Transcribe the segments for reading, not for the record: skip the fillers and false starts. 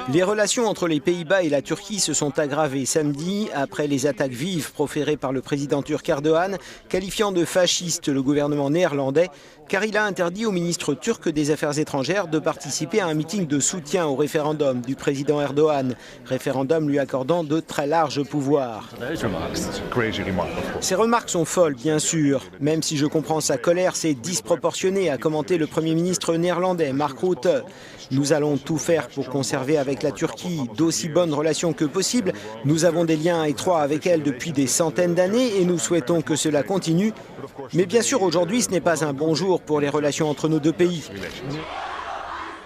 Les relations entre les Pays-Bas et la Turquie se sont aggravées samedi après les attaques vives proférées par le président turc Erdogan, qualifiant de fasciste le gouvernement néerlandais, car il a interdit au ministre turc des Affaires étrangères de participer à un meeting de soutien au référendum du président Erdogan, référendum lui accordant de très larges pouvoirs. Ces remarques sont folles, bien sûr, même si je comprends sa colère, c'est disproportionné, a commenté le Premier ministre néerlandais Mark Rutte. Nous allons tout faire pour conserver avec la Turquie d'aussi bonnes relations que possible. Nous avons des liens étroits avec elle depuis des centaines d'années et nous souhaitons que cela continue. Mais bien sûr, aujourd'hui, ce n'est pas un bon jour pour les relations entre nos deux pays.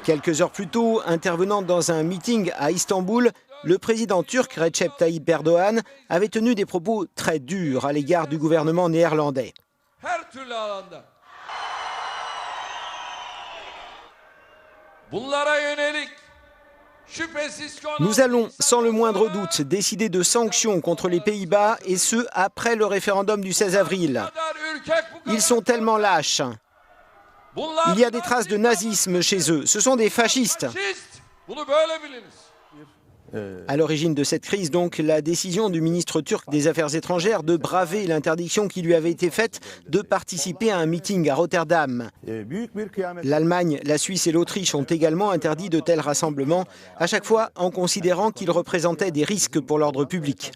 Quelques heures plus tôt, intervenant dans un meeting à Istanbul, le président turc Recep Tayyip Erdogan avait tenu des propos très durs à l'égard du gouvernement néerlandais. Nous allons, sans le moindre doute, décider de sanctions contre les Pays-Bas, et ce, après le référendum du 16 avril. Ils sont tellement lâches. Il y a des traces de nazisme chez eux. Ce sont des fascistes. À l'origine de cette crise, donc, la décision du ministre turc des Affaires étrangères de braver l'interdiction qui lui avait été faite de participer à un meeting à Rotterdam. L'Allemagne, la Suisse et l'Autriche ont également interdit de tels rassemblements, à chaque fois en considérant qu'ils représentaient des risques pour l'ordre public.